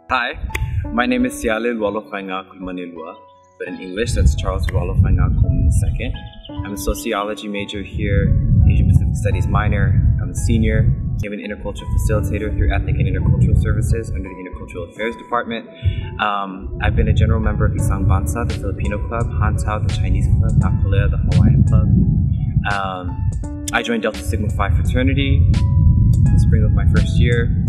Hi, my name is Alo Coleman, but in English that's Charles Coleman II. I'm a sociology major here, Asian Pacific Studies minor. I'm a senior. I'm an intercultural facilitator through Ethnic and Intercultural Services under the Intercultural Affairs Department. I've been a general member of Isang Bansa, the Filipino club, Hantao, the Chinese club, Nakolea, the Hawaiian club. I joined Delta Sigma Phi fraternity in the spring of my first year.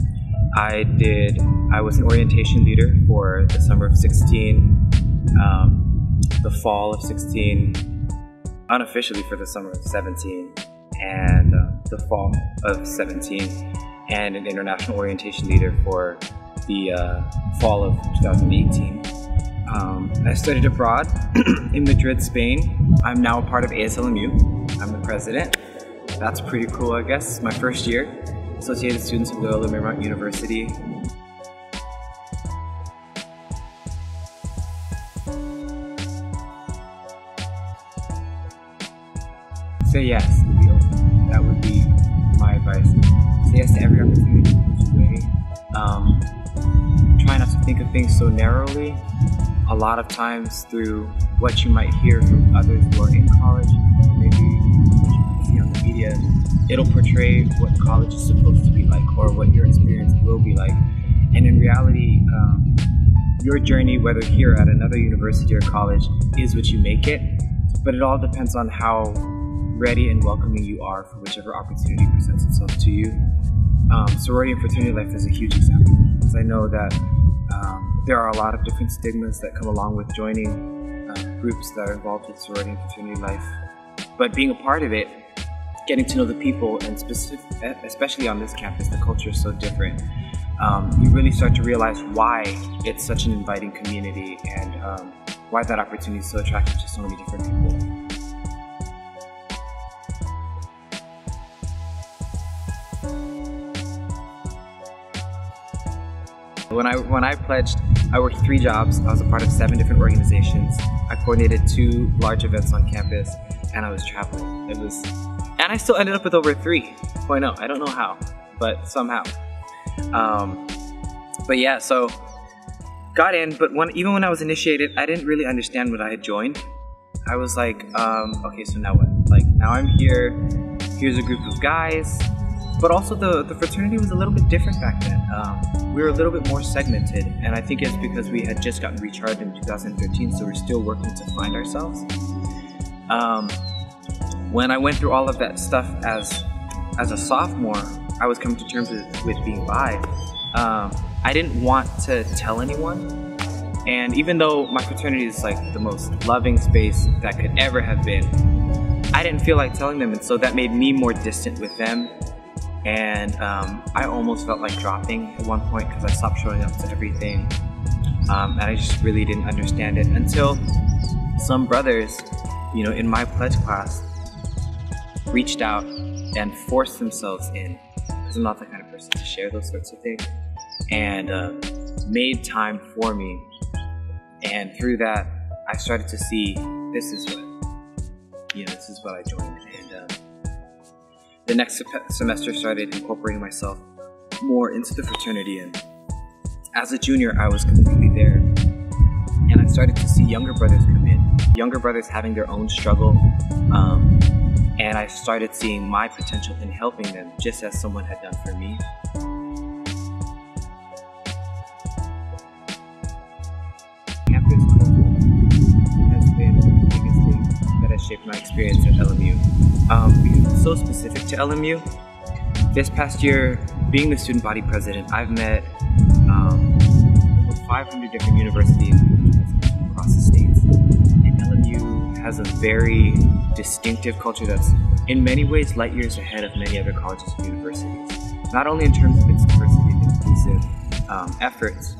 I was an orientation leader for the summer of 16, the fall of 16, unofficially for the summer of 17, and the fall of 17, and an international orientation leader for the fall of 2018. I studied abroad in Madrid, Spain. I'm now a part of ASLMU. I'm the president. That's pretty cool, I guess. My first year. Associated students of Loyola Marymount University. Say yes, be open. That would be my advice. Say yes to every opportunity that comes your way. Try not to think of things so narrowly. A lot of times through what you might hear from others who are in college, or maybe what you might see on the media, it'll portray what college is supposed to be like or what your experience will be like. And in reality, your journey, whether here at another university or college, is what you make it. But it all depends on how ready and welcoming you are for whichever opportunity presents itself to you. Sorority and fraternity life is a huge example, because I know that there are a lot of different stigmas that come along with joining groups that are involved with sorority and fraternity life. But being a part of it, getting to know the people, and especially on this campus, the culture is so different. You really start to realize why it's such an inviting community, and why that opportunity is so attractive to so many different people. When I pledged, I worked 3 jobs. I was a part of 7 different organizations. I coordinated 2 large events on campus, and I was traveling. And I still ended up with over 3.0. I don't know how, but somehow. But yeah, so got in, but even when I was initiated, I didn't really understand what I had joined. I was like, okay, so now what? Like, now I'm here, here's a group of guys, but also the fraternity was a little bit different back then. We were a little bit more segmented, and I think it's because we had just gotten recharged in 2013, so we're still working to find ourselves. When I went through all of that stuff as a sophomore, I was coming to terms with being bi. I didn't want to tell anyone, and even though my fraternity is like the most loving space that could ever have been, I didn't feel like telling them, and so that made me more distant with them. And I almost felt like dropping at one point because I stopped showing up to everything, and I just really didn't understand it until some brothers, you know, in my pledge class reached out and forced themselves in, because I'm not the kind of person to share those sorts of things, and made time for me. And through that, I started to see this is what I joined. And the next semester started incorporating myself more into the fraternity, and as a junior I was completely there, and I started to see younger brothers come in, younger brothers having their own struggle, and I started seeing my potential in helping them, just as someone had done for me. Campus has been the biggest thing that has shaped my experience at LMU. Because it's so specific to LMU. This past year, being the student body president, I've met over 500 different universities across the states. And LMU has a very distinctive culture that's in many ways light years ahead of many other colleges and universities. Not only in terms of its diversity and inclusive efforts,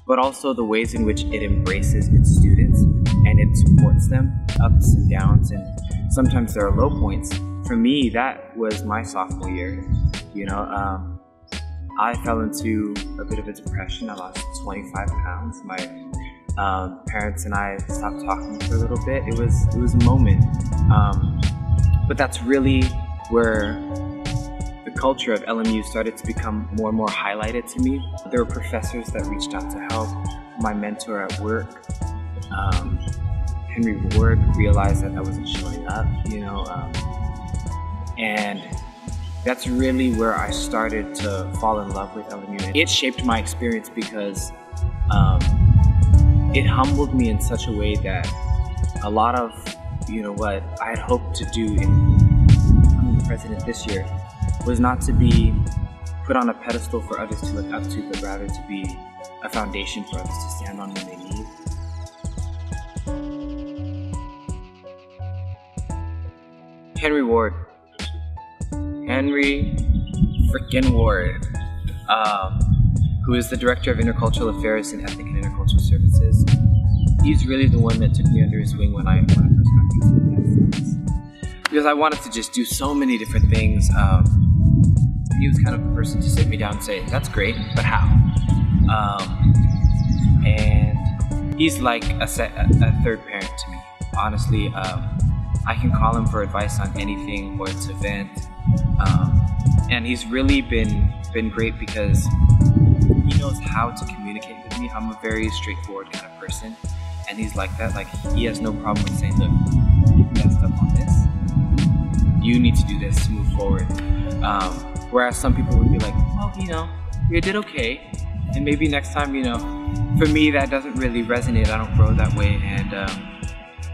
but also the ways in which it embraces its students and it supports them, ups and downs, and sometimes there are low points. For me, that was my sophomore year. You know, I fell into a bit of a depression. I lost 25 pounds. My parents and I stopped talking for a little bit. It was a moment, but that's really where the culture of LMU started to become more and more highlighted to me. There were professors that reached out to help. My mentor at work, Henry Ward, realized that I wasn't showing up, and that's really where I started to fall in love with LMU. It shaped my experience because it humbled me in such a way that a lot of, what I had hoped to do in becoming president this year was not to be put on a pedestal for others to look up to, but rather to be a foundation for others to stand on when they need. Henry Ward. Henry frickin' Ward, who is the Director of Intercultural Affairs and Ethnic and Intercultural Services. He's really the one that took me under his wing when I first got used to the because I wanted to just do so many different things. He was kind of the person to sit me down and say, that's great, but how? And he's like a third parent to me. Honestly, I can call him for advice on anything or to vent. And he's really been great because he knows how to communicate with me. I'm a very straightforward kind of person, and he's like that. Like, he has no problem with saying, look, you messed up on this. You need to do this to move forward. Whereas some people would be like, well, you did okay, and maybe next time, for me that doesn't really resonate. I don't grow that way. And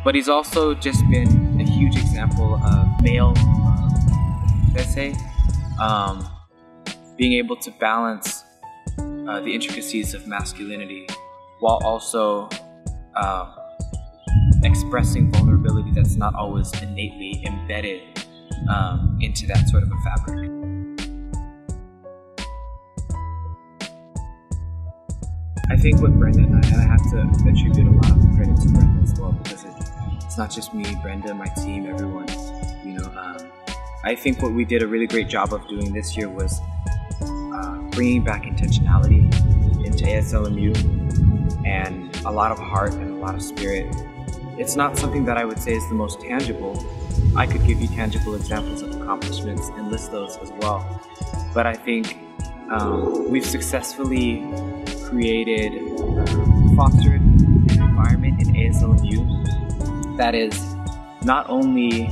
but he's also just been a huge example of male being able to balance the intricacies of masculinity while also expressing vulnerability that's not always innately embedded into that sort of a fabric. I think with Brenda and I have to attribute a lot of the credit to Brenda as well, because it's not just me, Brenda, my team, everyone. I think what we did a really great job of doing this year was bringing back intentionality into ASLMU and a lot of heart and a lot of spirit. It's not something that I would say is the most tangible. I could give you tangible examples of accomplishments and list those as well. But I think we've successfully created, fostered an environment in ASLMU that is not only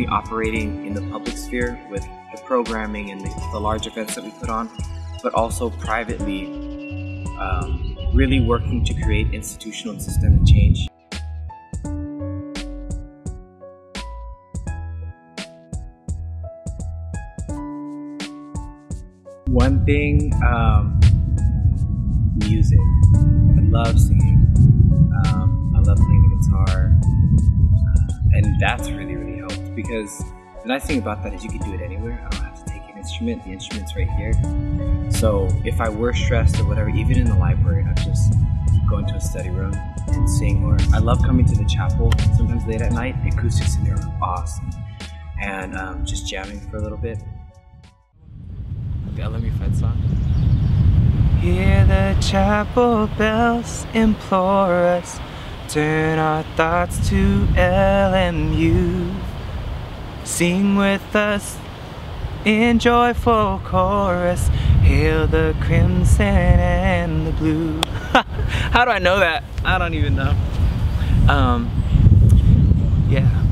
operating in the public sphere with the programming and the large events that we put on, but also privately really working to create institutional and systemic change. One thing, music. I love singing. I love playing the guitar. And that's really, really helped, because the nice thing about that is you can do it anywhere. I don't have to take an instrument. The instrument's right here. So if I were stressed or whatever, even in the library, I'd just go into a study room and sing. Or I love coming to the chapel sometimes late at night. The acoustics in there are awesome. And just jamming for a little bit. The LMU Fed song. Hear the chapel bells implore us, turn our thoughts to LMU. Sing with us in joyful chorus, hail the crimson and the blue. How do I know that? I don't even know. Yeah.